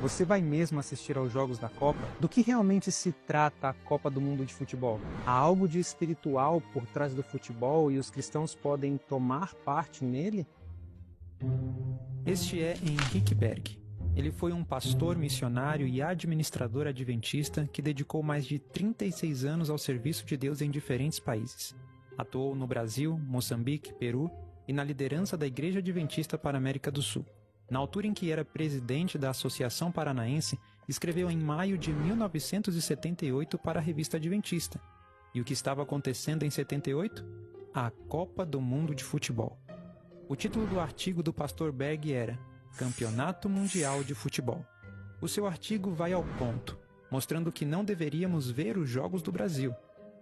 Você vai mesmo assistir aos Jogos da Copa? Do que realmente se trata a Copa do Mundo de Futebol? Há algo de espiritual por trás do futebol e os cristãos podem tomar parte nele? Este é Henrique Berg. Ele foi um pastor, missionário e administrador adventista que dedicou mais de 36 anos ao serviço de Deus em diferentes países. Atuou no Brasil, Moçambique, Peru e na liderança da Igreja Adventista para a América do Sul. Na altura em que era presidente da Associação Paranaense, escreveu em maio de 1978 para a Revista Adventista. E o que estava acontecendo em 78? A Copa do Mundo de Futebol. O título do artigo do pastor Berg era Campeonato Mundial de Futebol. O seu artigo vai ao ponto, mostrando que não deveríamos ver os jogos do Brasil.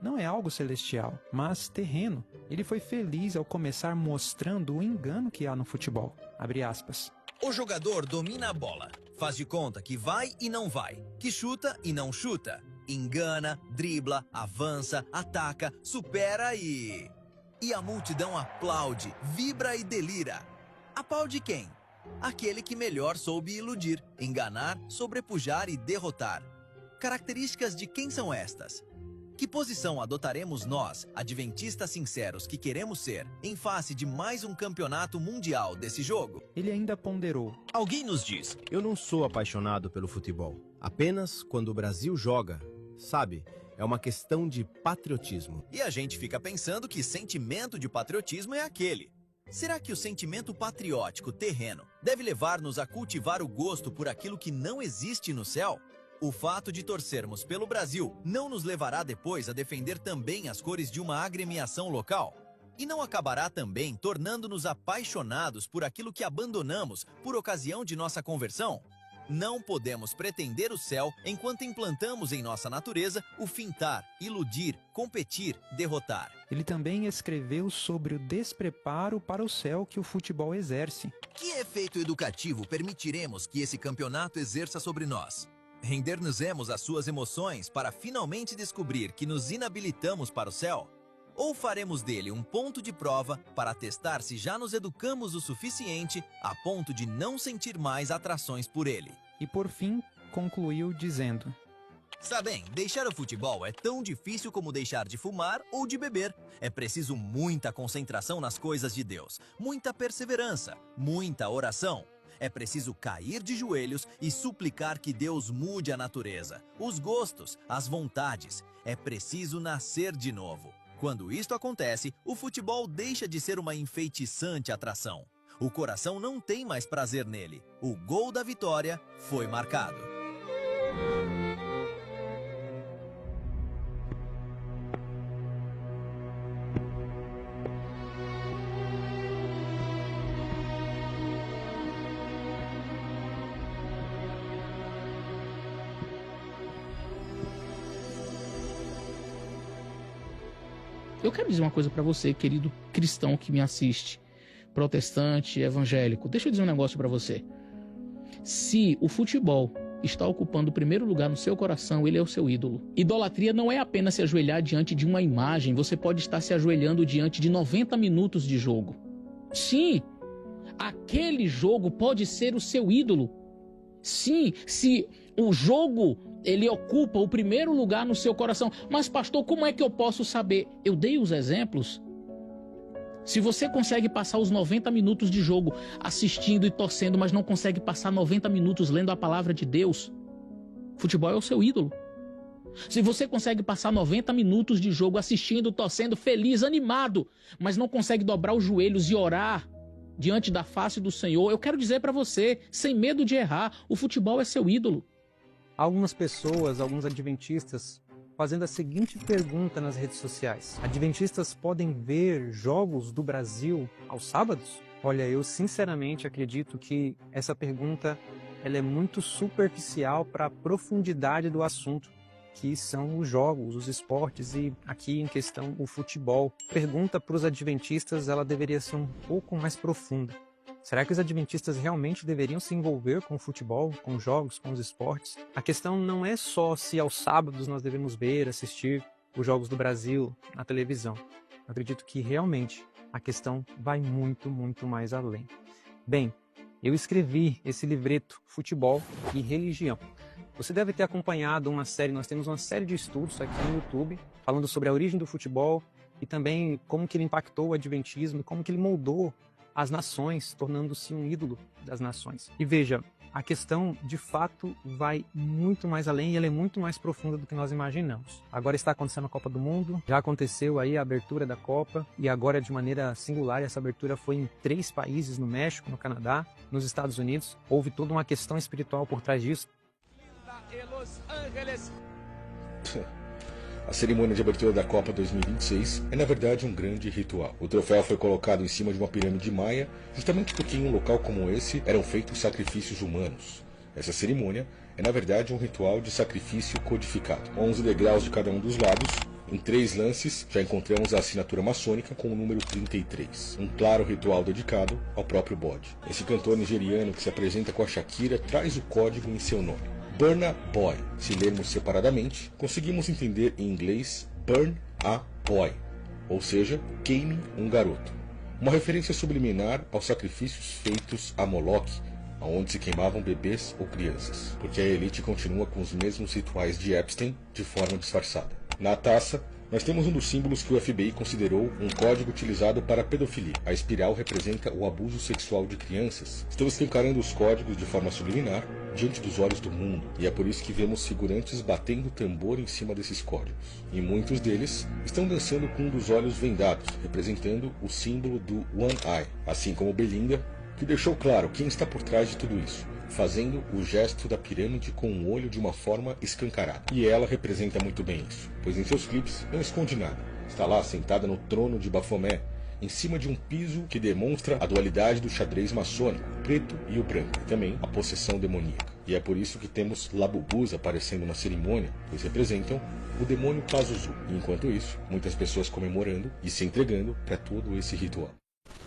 Não é algo celestial, mas terreno. Ele foi feliz ao começar mostrando o engano que há no futebol. Abre aspas. O jogador domina a bola, faz de conta que vai e não vai, que chuta e não chuta, engana, dribla, avança, ataca, supera e a multidão aplaude, vibra e delira. Aplaude quem? Aquele que melhor soube iludir, enganar, sobrepujar e derrotar. Características de quem são estas? Que posição adotaremos nós, adventistas sinceros que queremos ser, em face de mais um campeonato mundial desse jogo? Ele ainda ponderou. Alguém nos diz: eu não sou apaixonado pelo futebol. Apenas quando o Brasil joga, sabe, é uma questão de patriotismo. E a gente fica pensando que sentimento de patriotismo é aquele. Será que o sentimento patriótico terreno deve levar-nos a cultivar o gosto por aquilo que não existe no céu? O fato de torcermos pelo Brasil não nos levará depois a defender também as cores de uma agremiação local? E não acabará também tornando-nos apaixonados por aquilo que abandonamos por ocasião de nossa conversão? Não podemos pretender o céu enquanto implantamos em nossa natureza o fintar, iludir, competir, derrotar. Ele também escreveu sobre o despreparo para o céu que o futebol exerce. Que efeito educativo permitiremos que esse campeonato exerça sobre nós? Render-nos-emos às suas emoções para finalmente descobrir que nos inabilitamos para o céu? Ou faremos dele um ponto de prova para testar se já nos educamos o suficiente a ponto de não sentir mais atrações por ele? E por fim, concluiu dizendo: Sabem, deixar o futebol é tão difícil como deixar de fumar ou de beber. É preciso muita concentração nas coisas de Deus, muita perseverança, muita oração. É preciso cair de joelhos e suplicar que Deus mude a natureza, os gostos, as vontades. É preciso nascer de novo. Quando isto acontece, o futebol deixa de ser uma enfeitiçante atração. O coração não tem mais prazer nele. O gol da vitória foi marcado. Eu quero dizer uma coisa para você, querido cristão que me assiste, protestante, evangélico. Deixa eu dizer um negócio para você. Se o futebol está ocupando o primeiro lugar no seu coração, ele é o seu ídolo. Idolatria não é apenas se ajoelhar diante de uma imagem. Você pode estar se ajoelhando diante de 90 minutos de jogo. Sim, aquele jogo pode ser o seu ídolo. Sim, se o jogo ele ocupa o primeiro lugar no seu coração. Mas pastor, como é que eu posso saber? Eu dei os exemplos. Se você consegue passar os 90 minutos de jogo assistindo e torcendo, mas não consegue passar 90 minutos lendo a palavra de Deus, futebol é o seu ídolo. Se você consegue passar 90 minutos de jogo assistindo, torcendo, feliz, animado, mas não consegue dobrar os joelhos e orar diante da face do Senhor, eu quero dizer para você, sem medo de errar, o futebol é seu ídolo. Algumas pessoas, alguns adventistas, fazendo a seguinte pergunta nas redes sociais: adventistas podem ver jogos do Brasil aos sábados? Olha, eu sinceramente acredito que essa pergunta ela é muito superficial para a profundidade do assunto, que são os jogos, os esportes e aqui em questão o futebol. A pergunta para os adventistas ela deveria ser um pouco mais profunda. Será que os adventistas realmente deveriam se envolver com o futebol, com os jogos, com os esportes? A questão não é só se aos sábados nós devemos ver, assistir os Jogos do Brasil na televisão. Eu acredito que realmente a questão vai muito, muito mais além. Bem, eu escrevi esse livreto, Futebol e Religião. Você deve ter acompanhado uma série, nós temos uma série de estudos aqui no YouTube, falando sobre a origem do futebol e também como que ele impactou o adventismo, como que ele moldou as nações, tornando-se um ídolo das nações. E veja, a questão de fato vai muito mais além e ela é muito mais profunda do que nós imaginamos. Agora está acontecendo a Copa do Mundo, já aconteceu aí a abertura da Copa e agora de maneira singular essa abertura foi em 3 países, no México, no Canadá, nos Estados Unidos. Houve toda uma questão espiritual por trás disso. A cerimônia de abertura da Copa 2026 é na verdade um grande ritual. O troféu foi colocado em cima de uma pirâmide maia, justamente porque em um local como esse eram feitos sacrifícios humanos. Essa cerimônia é na verdade um ritual de sacrifício codificado. 11 degraus de cada um dos lados. Em 3 lances já encontramos a assinatura maçônica com o número 33. Um claro ritual dedicado ao próprio bode. Esse cantor nigeriano que se apresenta com a Shakira traz o código em seu nome. Burna Boy. Se lermos separadamente, conseguimos entender em inglês Burn a Boy, ou seja, queime um garoto. Uma referência subliminar aos sacrifícios feitos a Moloch, onde se queimavam bebês ou crianças, porque a elite continua com os mesmos rituais de Epstein de forma disfarçada. Na taça, nós temos um dos símbolos que o FBI considerou um código utilizado para a pedofilia. A espiral representa o abuso sexual de crianças. Estamos escancarando os códigos de forma subliminar diante dos olhos do mundo, e é por isso que vemos figurantes batendo tambor em cima desses códigos. E muitos deles estão dançando com um dos olhos vendados, representando o símbolo do One Eye, assim como Belinda, que deixou claro quem está por trás de tudo isso, fazendo o gesto da pirâmide com o olho de uma forma escancarada. E ela representa muito bem isso, pois em seus clipes não esconde nada. Está lá sentada no trono de Baphomet, em cima de um piso que demonstra a dualidade do xadrez maçônico, o preto e o branco, e também a possessão demoníaca. E é por isso que temos Labubus aparecendo na cerimônia, pois representam o demônio Pazuzu. E enquanto isso, muitas pessoas comemorando e se entregando para todo esse ritual.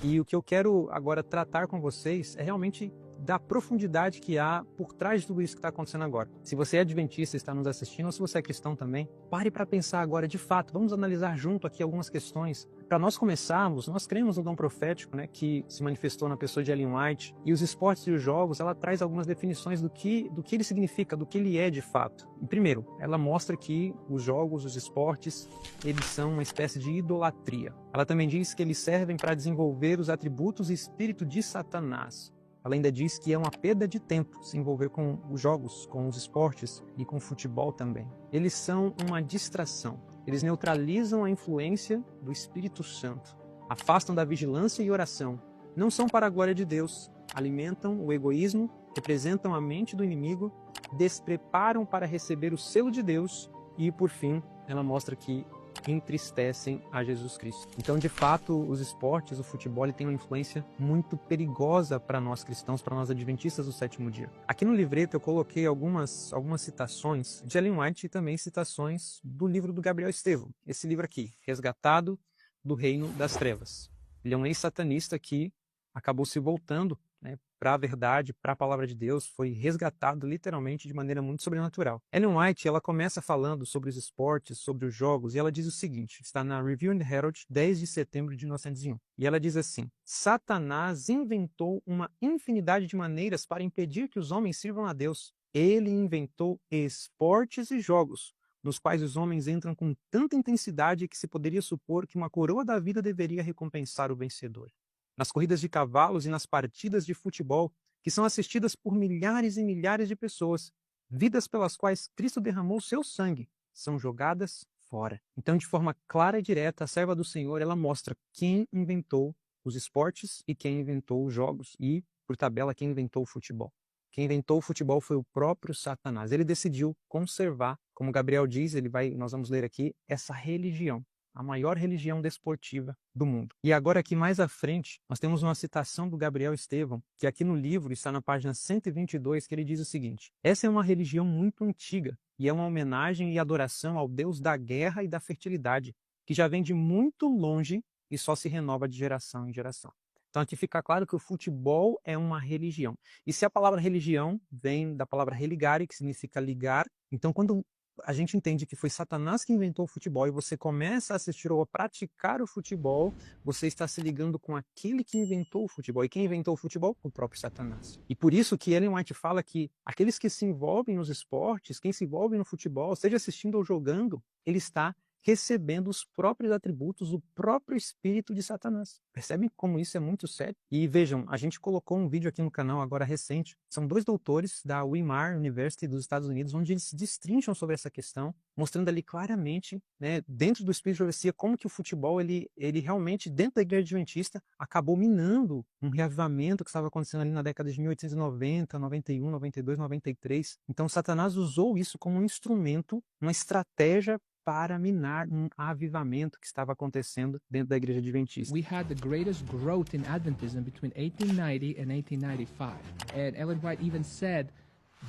E o que eu quero agora tratar com vocês é realmente da profundidade que há por trás de tudo isso que está acontecendo agora. Se você é adventista e está nos assistindo, ou se você é cristão também, pare para pensar agora de fato. Vamos analisar junto aqui algumas questões. Para nós começarmos, nós cremos no dom profético, né, que se manifestou na pessoa de Ellen White, e os esportes e os jogos, ela traz algumas definições do que ele significa, do que ele é de fato. E primeiro, ela mostra que os jogos, os esportes, eles são uma espécie de idolatria. Ela também diz que eles servem para desenvolver os atributos e espírito de Satanás. Ela ainda diz que é uma perda de tempo se envolver com os jogos, com os esportes e com o futebol também. Eles são uma distração. Eles neutralizam a influência do Espírito Santo, afastam da vigilância e oração, não são para a glória de Deus, alimentam o egoísmo, representam a mente do inimigo, despreparam para receber o selo de Deus e, por fim, ela mostra que entristecem a Jesus Cristo. Então, de fato, os esportes, o futebol, ele tem uma influência muito perigosa para nós cristãos, para nós adventistas do sétimo dia. Aqui no livreto eu coloquei algumas citações de Ellen White e também citações do livro do Gabriel Estevão. Esse livro aqui, Resgatado do Reino das Trevas. Ele é um ex-satanista que acabou se voltando, né, para a verdade, para a palavra de Deus, foi resgatado literalmente de maneira muito sobrenatural. Ellen White, ela começa falando sobre os esportes, sobre os jogos, e ela diz o seguinte, está na Review and Herald, 10 de setembro de 1901. E ela diz assim: Satanás inventou uma infinidade de maneiras para impedir que os homens sirvam a Deus. Ele inventou esportes e jogos, nos quais os homens entram com tanta intensidade que se poderia supor que uma coroa da vida deveria recompensar o vencedor. Nas corridas de cavalos e nas partidas de futebol, que são assistidas por milhares e milhares de pessoas, vidas pelas quais Cristo derramou seu sangue, são jogadas fora. Então, de forma clara e direta, a serva do Senhor, ela mostra quem inventou os esportes e quem inventou os jogos, e, por tabela, quem inventou o futebol. Quem inventou o futebol foi o próprio Satanás. Ele decidiu conservar, como Gabriel diz, nós vamos ler aqui, essa religião. A maior religião desportiva do mundo. E agora aqui mais à frente, nós temos uma citação do Gabriel Estevão, que aqui no livro está na página 122, que ele diz o seguinte: essa é uma religião muito antiga e é uma homenagem e adoração ao Deus da guerra e da fertilidade, que já vem de muito longe e só se renova de geração em geração. Então aqui fica claro que o futebol é uma religião. E se a palavra religião vem da palavra religare, que significa ligar, então quando a gente entende que foi Satanás que inventou o futebol e você começa a assistir ou a praticar o futebol, você está se ligando com aquele que inventou o futebol. E quem inventou o futebol? O próprio Satanás. E por isso que Ellen White fala que aqueles que se envolvem nos esportes, quem se envolve no futebol, seja assistindo ou jogando, ele está recebendo os próprios atributos, o próprio espírito de Satanás. Percebem como isso é muito sério? E vejam, a gente colocou um vídeo aqui no canal agora recente. São 2 doutores da Weimar University dos Estados Unidos, onde eles destrincham sobre essa questão, mostrando ali claramente, né, dentro do espírito de profecia, como que o futebol, ele realmente, dentro da igreja adventista, acabou minando um reavivamento que estava acontecendo ali na década de 1890, 91, 92, 93. Então, Satanás usou isso como um instrumento, uma estratégia para minar um avivamento que estava acontecendo dentro da igreja adventista. We had the greatest growth in Adventism between 1890 and 1895. And Ellen White even said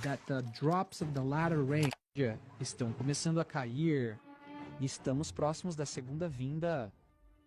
that the drops of the latter rain Estão começando a cair e estamos próximos da segunda vinda.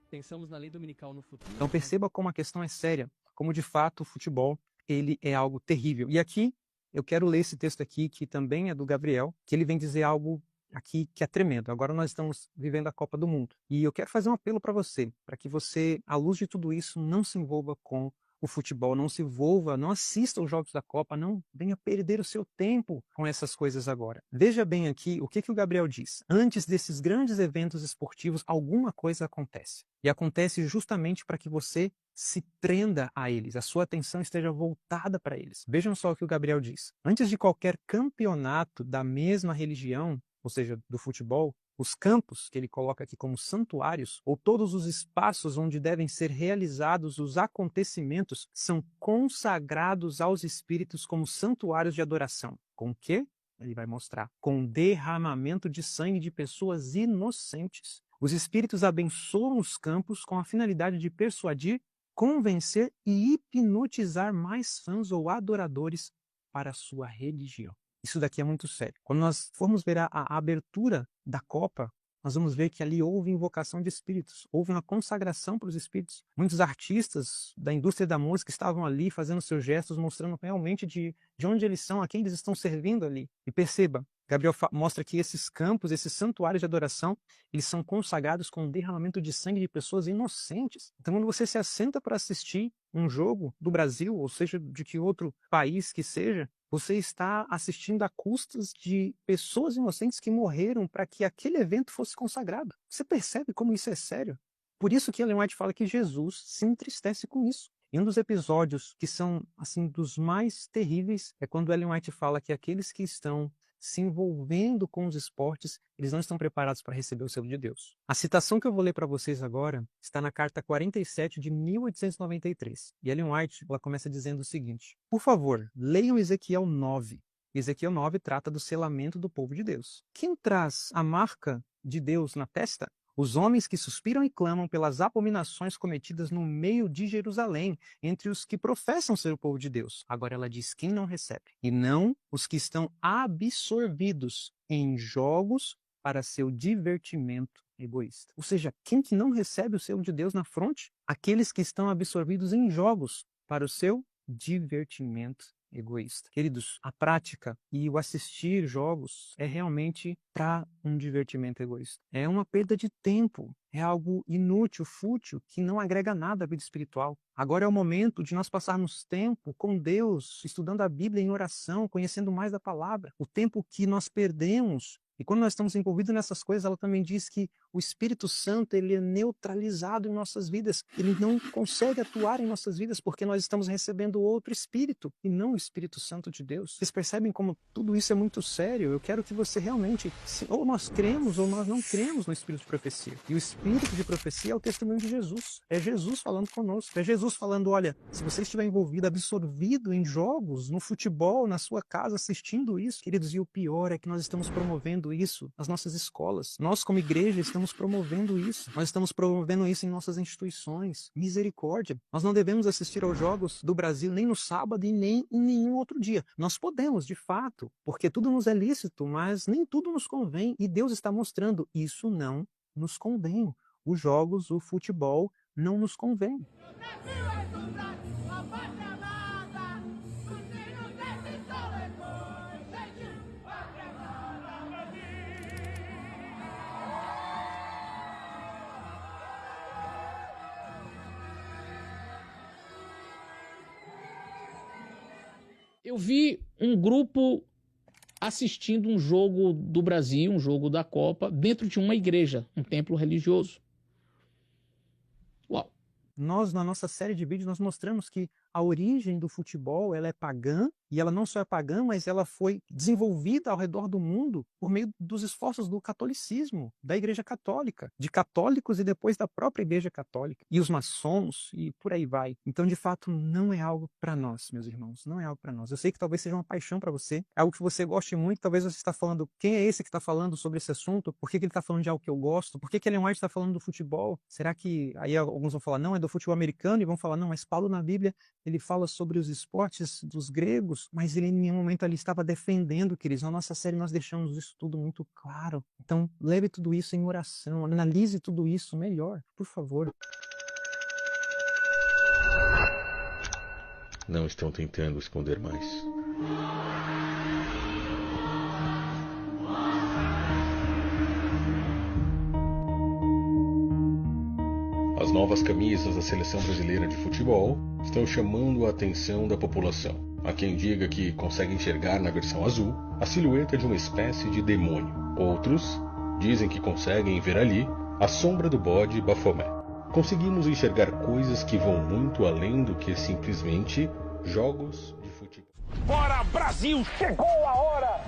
Pensamos na lei dominical no futuro. Então perceba como a questão é séria, como de fato o futebol ele é algo terrível. E aqui eu quero ler esse texto aqui, que também é do Gabriel, que ele vem dizer algo aqui que é tremendo. Agora nós estamos vivendo a Copa do Mundo. E eu quero fazer um apelo para você, para que você, à luz de tudo isso, não se envolva com o futebol, não se envolva, não assista os jogos da Copa, não venha perder o seu tempo com essas coisas agora. Veja bem aqui o que o Gabriel diz. Antes desses grandes eventos esportivos, alguma coisa acontece. E acontece justamente para que você se prenda a eles, a sua atenção esteja voltada para eles. Vejam só o que o Gabriel diz. Antes de qualquer campeonato da mesma religião, ou seja, do futebol, os campos que ele coloca aqui como santuários, ou todos os espaços onde devem ser realizados os acontecimentos, são consagrados aos espíritos como santuários de adoração. Com o quê? Ele vai mostrar. Com derramamento de sangue de pessoas inocentes. Os espíritos abençoam os campos com a finalidade de persuadir, convencer e hipnotizar mais fãs ou adoradores para a sua religião. Isso daqui é muito sério. Quando nós formos ver a abertura da Copa, nós vamos ver que ali houve invocação de espíritos, houve uma consagração para os espíritos. Muitos artistas da indústria da música estavam ali fazendo seus gestos, mostrando realmente de onde eles são, a quem eles estão servindo ali. E perceba, Gabriel mostra que esses campos, esses santuários de adoração, eles são consagrados com o derramamento de sangue de pessoas inocentes. Então, quando você se assenta para assistir um jogo do Brasil, ou seja, de que outro país que seja, você está assistindo a custas de pessoas inocentes que morreram para que aquele evento fosse consagrado. Você percebe como isso é sério? Por isso que Ellen White fala que Jesus se entristece com isso. E um dos episódios que são assim dos mais terríveis é quando Ellen White fala que aqueles que estão se envolvendo com os esportes, eles não estão preparados para receber o selo de Deus. A citação que eu vou ler para vocês agora está na carta 47 de 1893. E Ellen White, ela começa dizendo o seguinte: por favor, leiam Ezequiel 9. Ezequiel 9 trata do selamento do povo de Deus. Quem traz a marca de Deus na testa? Os homens que suspiram e clamam pelas abominações cometidas no meio de Jerusalém, entre os que professam ser o povo de Deus. Agora ela diz quem não recebe. E não os que estão absorvidos em jogos para seu divertimento egoísta. Ou seja, quem que não recebe o selo de Deus na fronte? Aqueles que estão absorvidos em jogos para o seu divertimento egoísta. Queridos, a prática e o assistir jogos é realmente para um divertimento egoísta. É uma perda de tempo, é algo inútil, fútil, que não agrega nada à vida espiritual. Agora é o momento de nós passarmos tempo com Deus, estudando a Bíblia em oração, conhecendo mais da palavra. O tempo que nós perdemos. E quando nós estamos envolvidos nessas coisas, ela também diz que o Espírito Santo ele é neutralizado em nossas vidas. Ele não consegue atuar em nossas vidas porque nós estamos recebendo outro Espírito e não o Espírito Santo de Deus. Vocês percebem como tudo isso é muito sério? Eu quero que você realmente, ou nós cremos ou nós não cremos no Espírito de profecia. E o Espírito de profecia é o testemunho de Jesus. É Jesus falando conosco. É Jesus falando, olha, se você estiver envolvido, absorvido em jogos, no futebol, na sua casa, assistindo isso, queridos, e o pior é que nós estamos promovendo isso nas nossas escolas. Nós, como igreja, estamos promovendo isso. Nós estamos promovendo isso em nossas instituições. Misericórdia. Nós não devemos assistir aos jogos do Brasil nem no sábado e nem em nenhum outro dia. Nós podemos, de fato, porque tudo nos é lícito, mas nem tudo nos convém. E Deus está mostrando, isso não nos convém. Os jogos, o futebol, não nos convém. Eu vi um grupo assistindo um jogo do Brasil, um jogo da Copa, dentro de uma igreja, um templo religioso. Uau! Nós, na nossa série de vídeos, nós mostramos que a origem do futebol ela é pagã, e ela não só é pagã, mas ela foi desenvolvida ao redor do mundo por meio dos esforços do catolicismo, da Igreja Católica, de católicos e depois da própria Igreja Católica, e os maçons, e por aí vai. Então, de fato, não é algo para nós, meus irmãos, não é algo para nós. Eu sei que talvez seja uma paixão para você, é algo que você goste muito, talvez você está falando, quem é esse que está falando sobre esse assunto? Por que ele está falando de algo que eu gosto? Por que Ellen White está falando do futebol? Será que, aí alguns vão falar, não, é do futebol americano, e vão falar, não, mas Paulo na Bíblia, ele fala sobre os esportes dos gregos, mas ele em nenhum momento ali estava defendendo, queridos. Na nossa série nós deixamos isso tudo muito claro. Então, leve tudo isso em oração, analise tudo isso melhor, por favor. Não estão tentando esconder mais. As novas camisas da seleção brasileira de futebol estão chamando a atenção da população. Há quem diga que consegue enxergar na versão azul a silhueta de uma espécie de demônio. Outros dizem que conseguem ver ali a sombra do bode Bafomé. Conseguimos enxergar coisas que vão muito além do que simplesmente jogos de futebol. Bora, Brasil! Chegou a hora!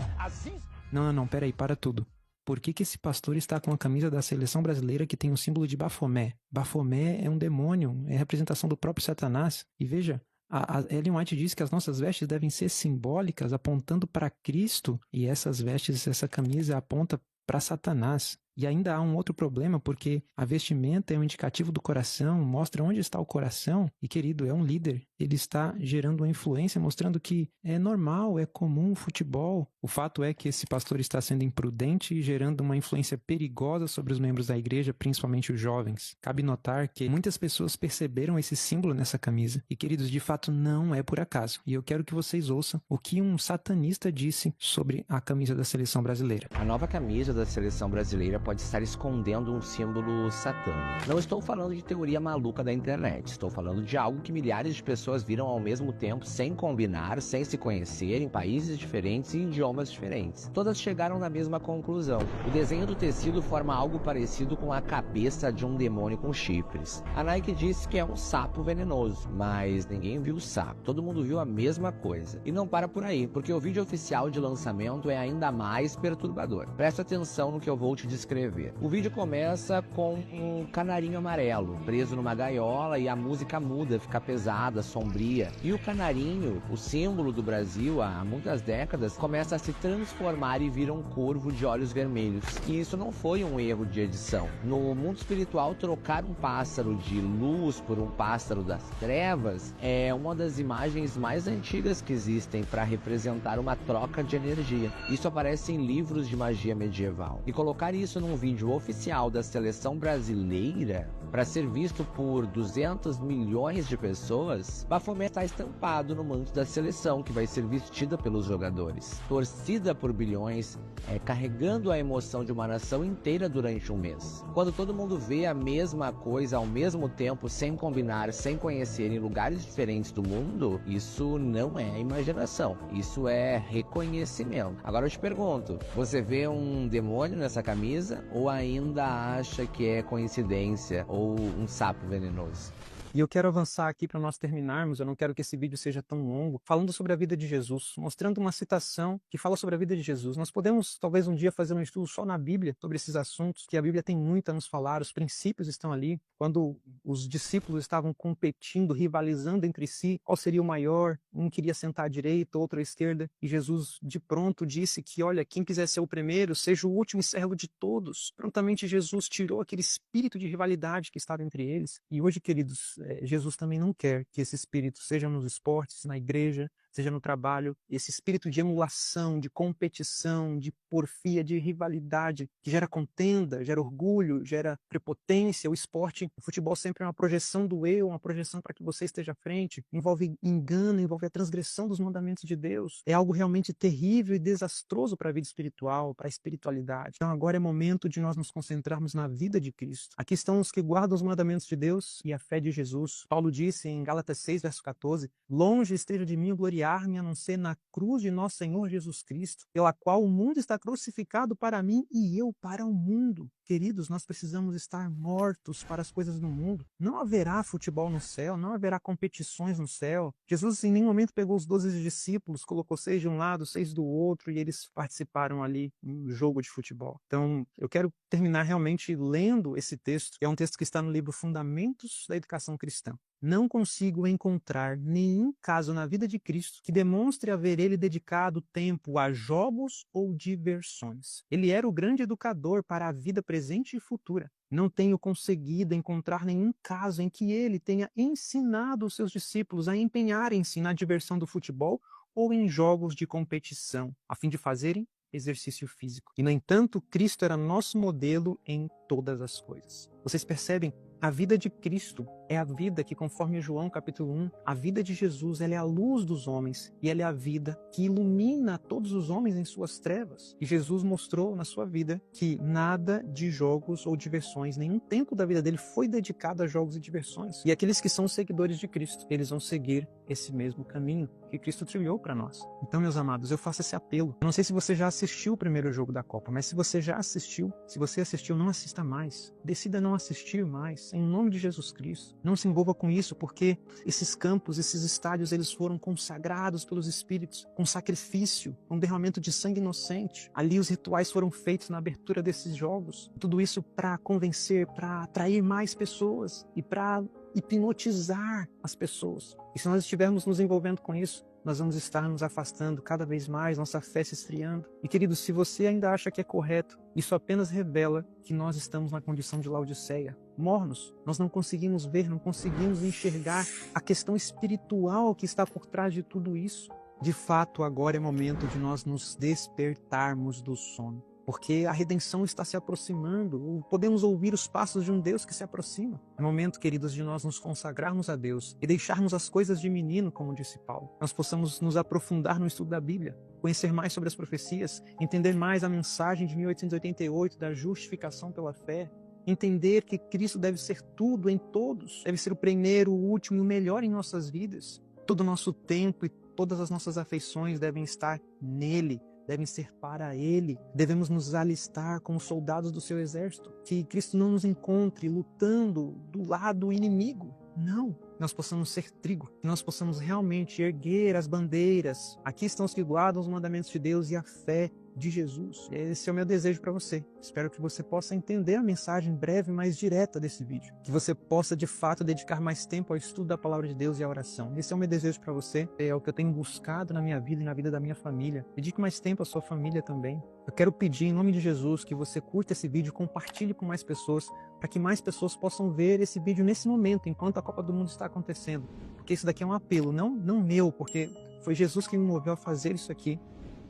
Não, peraí, para tudo. Por que esse pastor está com a camisa da seleção brasileira que tem o símbolo de Bafomé? Bafomé é um demônio, é a representação do próprio Satanás. E veja, a Ellen White diz que as nossas vestes devem ser simbólicas, apontando para Cristo, e essas vestes, essa camisa aponta para Satanás. E ainda há um outro problema, porque a vestimenta é um indicativo do coração, mostra onde está o coração, e querido, é um líder. Ele está gerando uma influência, mostrando que é normal, é comum o futebol. O fato é que esse pastor está sendo imprudente e gerando uma influência perigosa sobre os membros da igreja, principalmente os jovens. Cabe notar que muitas pessoas perceberam esse símbolo nessa camisa. E, queridos, de fato não é por acaso. E eu quero que vocês ouçam o que um satanista disse sobre a camisa da seleção brasileira. A nova camisa da seleção brasileira pode estar escondendo um símbolo satânico. Não estou falando de teoria maluca da internet, estou falando de algo que milhares de pessoas viram ao mesmo tempo, sem combinar, sem se conhecer, em países diferentes e idiomas diferentes. Todas chegaram na mesma conclusão. O desenho do tecido forma algo parecido com a cabeça de um demônio com chifres. A Nike disse que é um sapo venenoso, mas ninguém viu o sapo. Todo mundo viu a mesma coisa. E não para por aí, porque o vídeo oficial de lançamento é ainda mais perturbador. Presta atenção no que eu vou te descrever. O vídeo começa com um canarinho amarelo preso numa gaiola e a música muda, fica pesada, sombria. E o canarinho, o símbolo do Brasil há muitas décadas, começa a se transformar e vira um corvo de olhos vermelhos. E isso não foi um erro de edição. No mundo espiritual, trocar um pássaro de luz por um pássaro das trevas é uma das imagens mais antigas que existem para representar uma troca de energia. Isso aparece em livros de magia medieval. E colocar isso num vídeo oficial da seleção brasileira para ser visto por 200 milhões de pessoas, Bafomé está estampado no manto da seleção que vai ser vestida pelos jogadores. Torcida por bilhões, carregando a emoção de uma nação inteira durante um mês. Quando todo mundo vê a mesma coisa ao mesmo tempo, sem combinar, sem conhecer, em lugares diferentes do mundo, isso não é imaginação, isso é reconhecimento. Agora eu te pergunto, você vê um demônio nessa camisa ou ainda acha que é coincidência ou um sapo venenoso? E eu quero avançar aqui para nós terminarmos, eu não quero que esse vídeo seja tão longo, falando sobre a vida de Jesus, mostrando uma citação que fala sobre a vida de Jesus. Nós podemos, talvez um dia, fazer um estudo só na Bíblia sobre esses assuntos, que a Bíblia tem muito a nos falar, os princípios estão ali. Quando os discípulos estavam competindo, rivalizando entre si, qual seria o maior? Um queria sentar à direita, outro à esquerda, e Jesus de pronto disse que, olha, quem quiser ser o primeiro, seja o último e servo de todos. Prontamente Jesus tirou aquele espírito de rivalidade que estava entre eles. E hoje, queridos, Jesus também não quer que esse espírito seja nos esportes, na igreja, seja no trabalho, esse espírito de emulação, de competição, de porfia, de rivalidade, que gera contenda, gera orgulho, gera prepotência. O esporte, o futebol sempre é uma projeção do eu, uma projeção para que você esteja à frente, envolve engano, envolve a transgressão dos mandamentos de Deus. É algo realmente terrível e desastroso para a vida espiritual, para a espiritualidade. Então agora é momento de nós nos concentrarmos na vida de Cristo. Aqui estão os que guardam os mandamentos de Deus e a fé de Jesus. Paulo disse em Gálatas 6, verso 14, longe esteja de mim o gloriar guiar-me a não ser na cruz de nosso Senhor Jesus Cristo, pela qual o mundo está crucificado para mim e eu para o mundo. Queridos, nós precisamos estar mortos para as coisas do mundo. Não haverá futebol no céu, não haverá competições no céu. Jesus em nenhum momento pegou os 12 discípulos, colocou 6 de um lado, 6 do outro, e eles participaram ali no jogo de futebol. Então, eu quero terminar realmente lendo esse texto, que é um texto que está no livro Fundamentos da Educação Cristã. Não consigo encontrar nenhum caso na vida de Cristo que demonstre haver ele dedicado tempo a jogos ou diversões. Ele era o grande educador para a vida presente e futura. Não tenho conseguido encontrar nenhum caso em que ele tenha ensinado os seus discípulos a empenharem-se na diversão do futebol ou em jogos de competição, a fim de fazerem exercício físico. E, no entanto, Cristo era nosso modelo em todas as coisas. Vocês percebem? A vida de Cristo é a vida que, conforme João capítulo 1, a vida de Jesus ela é a luz dos homens e ela é a vida que ilumina todos os homens em suas trevas. E Jesus mostrou na sua vida que nada de jogos ou diversões, nenhum tempo da vida dele foi dedicado a jogos e diversões. E aqueles que são seguidores de Cristo, eles vão seguir esse mesmo caminho que Cristo trilhou para nós. Então, meus amados, eu faço esse apelo. Eu não sei se você já assistiu o primeiro jogo da Copa, mas se você já assistiu, se você assistiu, não assista mais. Decida não assistir mais, em nome de Jesus Cristo. Não se envolva com isso, porque esses campos, esses estádios, eles foram consagrados pelos Espíritos, com sacrifício, com derramamento de sangue inocente. Ali os rituais foram feitos na abertura desses jogos. Tudo isso para convencer, para atrair mais pessoas e para hipnotizar as pessoas. E se nós estivermos nos envolvendo com isso, nós vamos estar nos afastando cada vez mais, nossa fé se esfriando. E, queridos, se você ainda acha que é correto, isso apenas revela que nós estamos na condição de Laodiceia, mornos. Nós não conseguimos ver, não conseguimos enxergar a questão espiritual que está por trás de tudo isso. De fato, agora é momento de nós nos despertarmos do sono, porque a redenção está se aproximando, podemos ouvir os passos de um Deus que se aproxima. É momento, queridos, de nós nos consagrarmos a Deus e deixarmos as coisas de menino, como disse Paulo. Nós possamos nos aprofundar no estudo da Bíblia, conhecer mais sobre as profecias, entender mais a mensagem de 1888 da justificação pela fé, entender que Cristo deve ser tudo em todos, deve ser o primeiro, o último e o melhor em nossas vidas. Todo o nosso tempo e todas as nossas afeições devem estar nele, devem ser para Ele. Devemos nos alistar como soldados do seu exército. Que Cristo não nos encontre lutando do lado inimigo. Não. Nós possamos ser trigo. Que nós possamos realmente erguer as bandeiras. Aqui estão os que guardam os mandamentos de Deus e a fé de Jesus. Esse é o meu desejo para você. Espero que você possa entender a mensagem breve, mais direta desse vídeo. Que você possa, de fato, dedicar mais tempo ao estudo da palavra de Deus e à oração. Esse é o meu desejo para você. É o que eu tenho buscado na minha vida e na vida da minha família. Dedique mais tempo à sua família também. Eu quero pedir, em nome de Jesus, que você curta esse vídeo, compartilhe com mais pessoas, para que mais pessoas possam ver esse vídeo nesse momento, enquanto a Copa do Mundo está acontecendo. Porque isso daqui é um apelo, não meu, porque foi Jesus que me moveu a fazer isso aqui,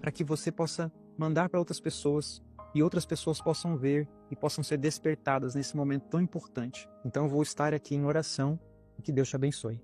para que você possa mandar para outras pessoas e outras pessoas possam ver e possam ser despertadas nesse momento tão importante. Então eu vou estar aqui em oração e que Deus te abençoe.